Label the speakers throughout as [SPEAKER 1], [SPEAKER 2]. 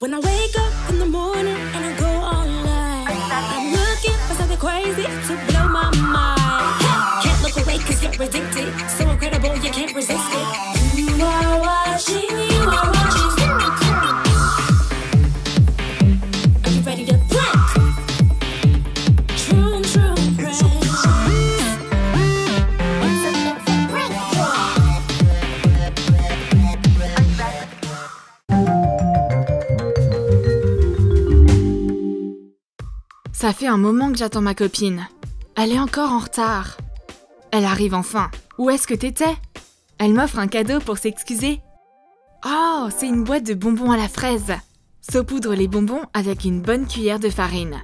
[SPEAKER 1] When I wake up in the morning and I go online, I'm looking for something crazy to blow my mind. Can't look away cause you're addicted, so incredible you can't resist it. You are watching, you are watching. Are you ready to play? True, true friends.
[SPEAKER 2] Ça fait un moment que j'attends ma copine. Elle est encore en retard. Elle arrive enfin. Où est-ce que t'étais? Elle m'offre un cadeau pour s'excuser. Oh, c'est une boîte de bonbons à la fraise. Saupoudre les bonbons avec une bonne cuillère de farine.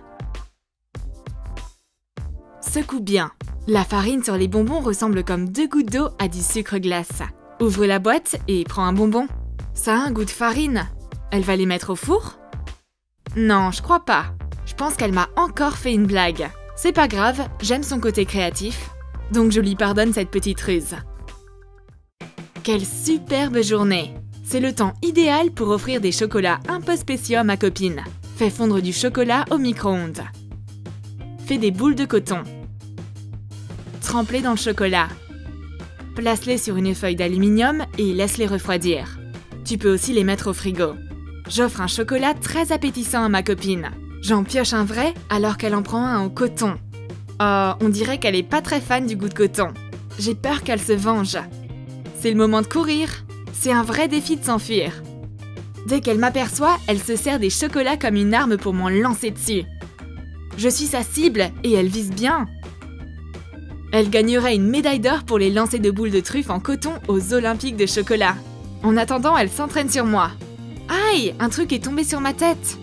[SPEAKER 2] Secoue bien. La farine sur les bonbons ressemble comme 2 gouttes d'eau à du sucre glace. Ouvre la boîte et prends un bonbon. Ça a un goût de farine. Elle va les mettre au four? Non, je crois pas. Je pense qu'elle m'a encore fait une blague. C'est pas grave, j'aime son côté créatif, donc je lui pardonne cette petite ruse. Quelle superbe journée! C'est le temps idéal pour offrir des chocolats un peu spéciaux à ma copine. Fais fondre du chocolat au micro-ondes. Fais des boules de coton. Trempe-les dans le chocolat. Place-les sur une feuille d'aluminium et laisse-les refroidir. Tu peux aussi les mettre au frigo. J'offre un chocolat très appétissant à ma copine. J'en pioche un vrai alors qu'elle en prend un au coton. Oh, on dirait qu'elle est pas très fan du goût de coton. J'ai peur qu'elle se venge. C'est le moment de courir. C'est un vrai défi de s'enfuir. Dès qu'elle m'aperçoit, elle se sert des chocolats comme une arme pour m'en lancer dessus. Je suis sa cible et elle vise bien. Elle gagnerait une médaille d'or pour les lancers de boules de truffe en coton aux Olympiques de chocolat. En attendant, elle s'entraîne sur moi. Aïe, un truc est tombé sur ma tête.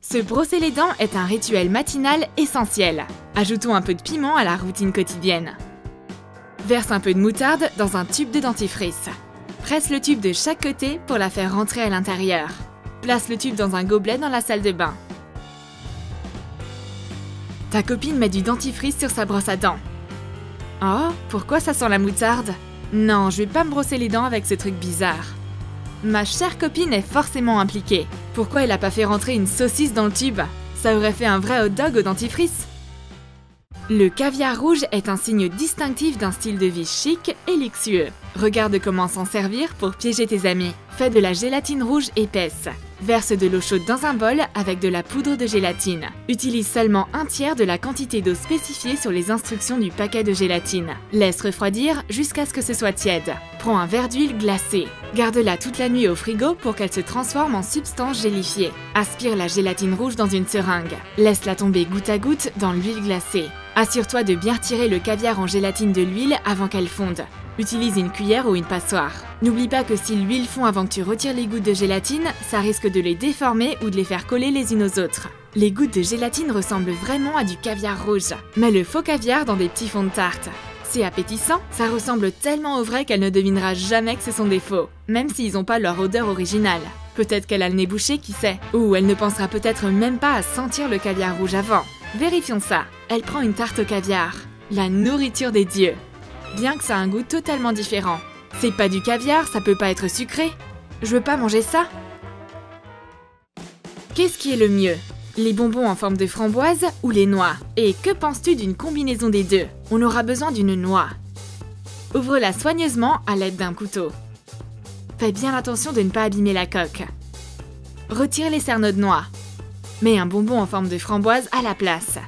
[SPEAKER 2] Se brosser les dents est un rituel matinal essentiel. Ajoutons un peu de piment à la routine quotidienne. Verse un peu de moutarde dans un tube de dentifrice. Presse le tube de chaque côté pour la faire rentrer à l'intérieur. Place le tube dans un gobelet dans la salle de bain. Ta copine met du dentifrice sur sa brosse à dents. Oh, pourquoi ça sent la moutarde? Non, je vais pas me brosser les dents avec ce truc bizarre. Ma chère copine est forcément impliquée. Pourquoi elle a pas fait rentrer une saucisse dans le tube? Ça aurait fait un vrai hot dog au dentifrice. Le caviar rouge est un signe distinctif d'un style de vie chic et luxueux. Regarde comment s'en servir pour piéger tes amis. Fais de la gélatine rouge épaisse. Verse de l'eau chaude dans un bol avec de la poudre de gélatine. Utilise seulement 1/3 de la quantité d'eau spécifiée sur les instructions du paquet de gélatine. Laisse refroidir jusqu'à ce que ce soit tiède. Prends un verre d'huile glacée. Garde-la toute la nuit au frigo pour qu'elle se transforme en substance gélifiée. Aspire la gélatine rouge dans une seringue. Laisse-la tomber goutte à goutte dans l'huile glacée. Assure-toi de bien retirer le caviar en gélatine de l'huile avant qu'elle fonde. Utilise une cuillère ou une passoire. N'oublie pas que si l'huile fond avant que tu retires les gouttes de gélatine, ça risque de les déformer ou de les faire coller les unes aux autres. Les gouttes de gélatine ressemblent vraiment à du caviar rouge. Mets le faux caviar dans des petits fonds de tarte. C'est appétissant, ça ressemble tellement au vrai qu'elle ne devinera jamais que ce sont des faux, même s'ils n'ont pas leur odeur originale. Peut-être qu'elle a le nez bouché, qui sait. Ou elle ne pensera peut-être même pas à sentir le caviar rouge avant. Vérifions ça. Elle prend une tarte au caviar. La nourriture des dieux. Bien que ça a un goût totalement différent. C'est pas du caviar, ça peut pas être sucré. Je veux pas manger ça. Qu'est-ce qui est le mieux? Les bonbons en forme de framboise ou les noix? Et que penses-tu d'une combinaison des deux? On aura besoin d'une noix. Ouvre-la soigneusement à l'aide d'un couteau. Fais bien attention de ne pas abîmer la coque. Retire les cerneaux de noix. Mets un bonbon en forme de framboise à la place.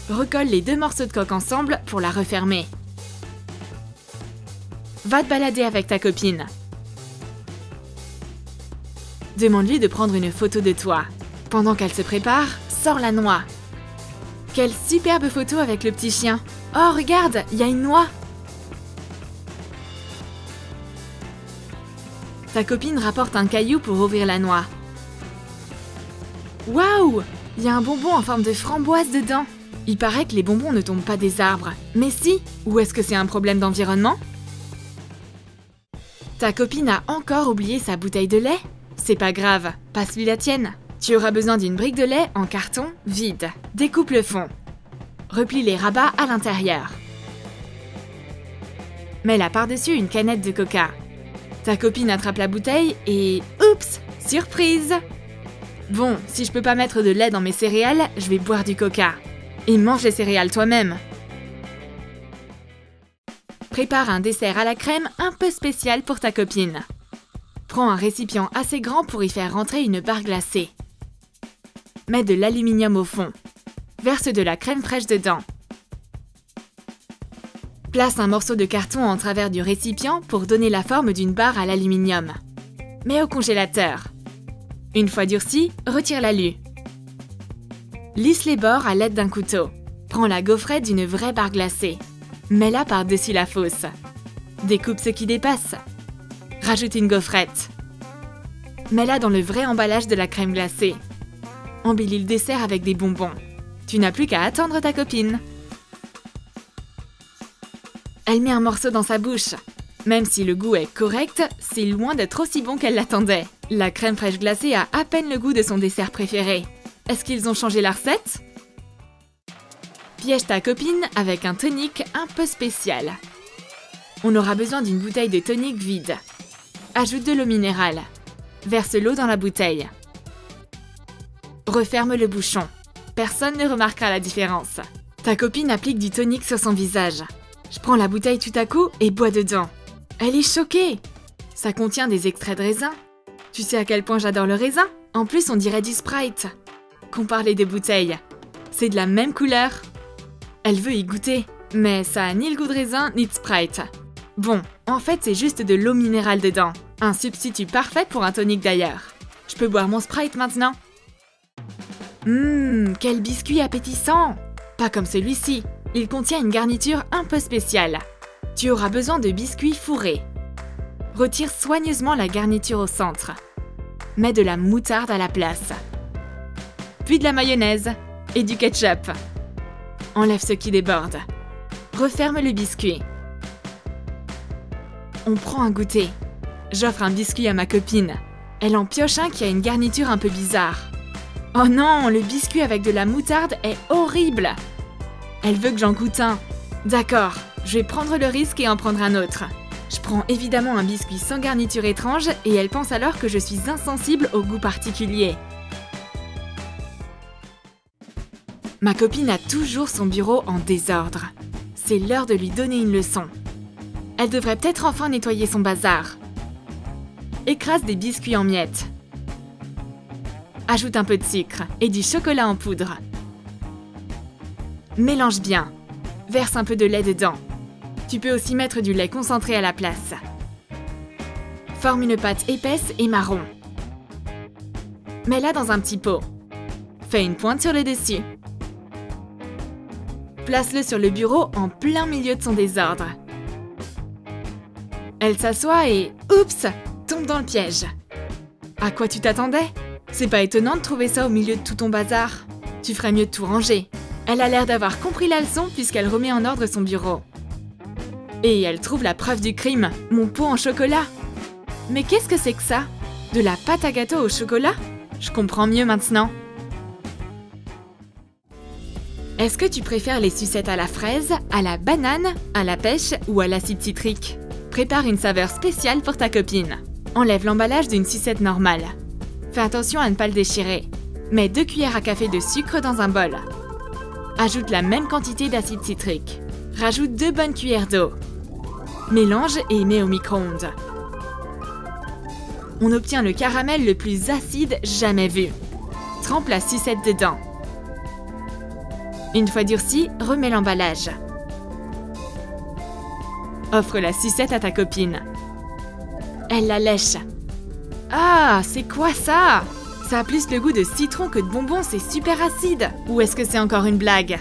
[SPEAKER 2] Recolle les 2 morceaux de coque ensemble pour la refermer. Va te balader avec ta copine. Demande-lui de prendre une photo de toi. Pendant qu'elle se prépare, sors la noix. Quelle superbe photo avec le petit chien. Oh, regarde, il y a une noix. Ta copine rapporte un caillou pour ouvrir la noix. Waouh! Il y a un bonbon en forme de framboise dedans. Il paraît que les bonbons ne tombent pas des arbres. Mais si! Ou est-ce que c'est un problème d'environnement? Ta copine a encore oublié sa bouteille de lait? C'est pas grave, passe-lui la tienne. Tu auras besoin d'une brique de lait en carton vide. Découpe le fond. Replie les rabats à l'intérieur. Mets-la par-dessus une canette de coca. Ta copine attrape la bouteille et... Oups! Surprise! Bon, si je peux pas mettre de lait dans mes céréales, je vais boire du coca. Et mange les céréales toi-même. Prépare un dessert à la crème un peu spécial pour ta copine. Prends un récipient assez grand pour y faire rentrer une barre glacée. Mets de l'aluminium au fond. Verse de la crème fraîche dedans. Place un morceau de carton en travers du récipient pour donner la forme d'une barre à l'aluminium. Mets au congélateur. Une fois durci, retire l'alu. Lisse les bords à l'aide d'un couteau. Prends la gaufrette d'une vraie barre glacée. Mets-la par-dessus la fausse. Découpe ce qui dépasse. Rajoute une gaufrette. Mets-la dans le vrai emballage de la crème glacée. Embellis le dessert avec des bonbons. Tu n'as plus qu'à attendre ta copine. Elle met un morceau dans sa bouche. Même si le goût est correct, c'est loin d'être aussi bon qu'elle l'attendait. La crème fraîche glacée a à peine le goût de son dessert préféré. Est-ce qu'ils ont changé la recette? Piège ta copine avec un tonic un peu spécial. On aura besoin d'une bouteille de tonic vide. Ajoute de l'eau minérale. Verse l'eau dans la bouteille. Referme le bouchon. Personne ne remarquera la différence. Ta copine applique du tonic sur son visage. Je prends la bouteille tout à coup et bois dedans. Elle est choquée. Ça contient des extraits de raisin. Tu sais à quel point j'adore le raisin? En plus, on dirait du Sprite. Compare les deux bouteilles. C'est de la même couleur. Elle veut y goûter, mais ça a ni le goût de raisin ni de Sprite. Bon, en fait, c'est juste de l'eau minérale dedans. Un substitut parfait pour un tonic d'ailleurs. Je peux boire mon Sprite maintenant? Quel biscuit appétissant! Pas comme celui-ci. Il contient une garniture un peu spéciale. Tu auras besoin de biscuits fourrés. Retire soigneusement la garniture au centre. Mets de la moutarde à la place. Puis de la mayonnaise et du ketchup. Enlève ce qui déborde. Referme le biscuit. On prend un goûter. J'offre un biscuit à ma copine. Elle en pioche un qui a une garniture un peu bizarre. Oh non, le biscuit avec de la moutarde est horrible! Elle veut que j'en goûte un. D'accord, je vais prendre le risque et en prendre un autre. Je prends évidemment un biscuit sans garniture étrange et elle pense alors que je suis insensible au goût particulier. Ma copine a toujours son bureau en désordre. C'est l'heure de lui donner une leçon. Elle devrait peut-être enfin nettoyer son bazar. Écrase des biscuits en miettes. Ajoute un peu de sucre et du chocolat en poudre. Mélange bien. Verse un peu de lait dedans. Tu peux aussi mettre du lait concentré à la place. Forme une pâte épaisse et marron. Mets-la dans un petit pot. Fais une pointe sur le dessus. Place-le sur le bureau en plein milieu de son désordre. Elle s'assoit et... Oups! Tombe dans le piège. À quoi tu t'attendais? C'est pas étonnant de trouver ça au milieu de tout ton bazar. Tu ferais mieux de tout ranger. Elle a l'air d'avoir compris la leçon puisqu'elle remet en ordre son bureau. Et elle trouve la preuve du crime, mon pot en chocolat. Mais qu'est-ce que c'est que ça? De la pâte à gâteau au chocolat? Je comprends mieux maintenant. Est-ce que tu préfères les sucettes à la fraise, à la banane, à la pêche ou à l'acide citrique? Prépare une saveur spéciale pour ta copine. Enlève l'emballage d'une sucette normale. Fais attention à ne pas le déchirer. Mets 2 cuillères à café de sucre dans un bol. Ajoute la même quantité d'acide citrique. Rajoute 2 bonnes cuillères d'eau. Mélange et mets au micro-ondes. On obtient le caramel le plus acide jamais vu. Trempe la sucette dedans. Une fois durci, remets l'emballage. Offre la sucette à ta copine. Elle la lèche. Ah, c'est quoi ça? Ça a plus le goût de citron que de bonbons, c'est super acide. Ou est-ce que c'est encore une blague?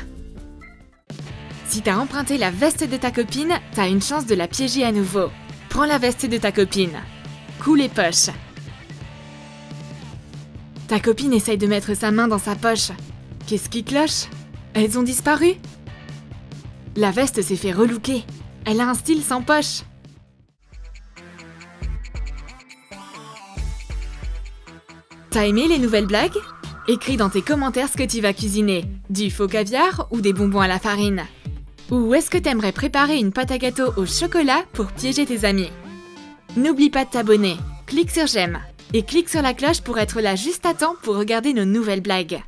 [SPEAKER 2] Si t'as emprunté la veste de ta copine, t'as une chance de la piéger à nouveau. Prends la veste de ta copine. Coule les poches. Ta copine essaye de mettre sa main dans sa poche. Qu'est-ce qui cloche? Elles ont disparu? La veste s'est fait relooker. Elle a un style sans poche. T'as aimé les nouvelles blagues? Écris dans tes commentaires ce que tu vas cuisiner. Du faux caviar ou des bonbons à la farine? Ou est-ce que t'aimerais préparer une pâte à gâteau au chocolat pour piéger tes amis? N'oublie pas de t'abonner, clique sur j'aime et clique sur la cloche pour être là juste à temps pour regarder nos nouvelles blagues.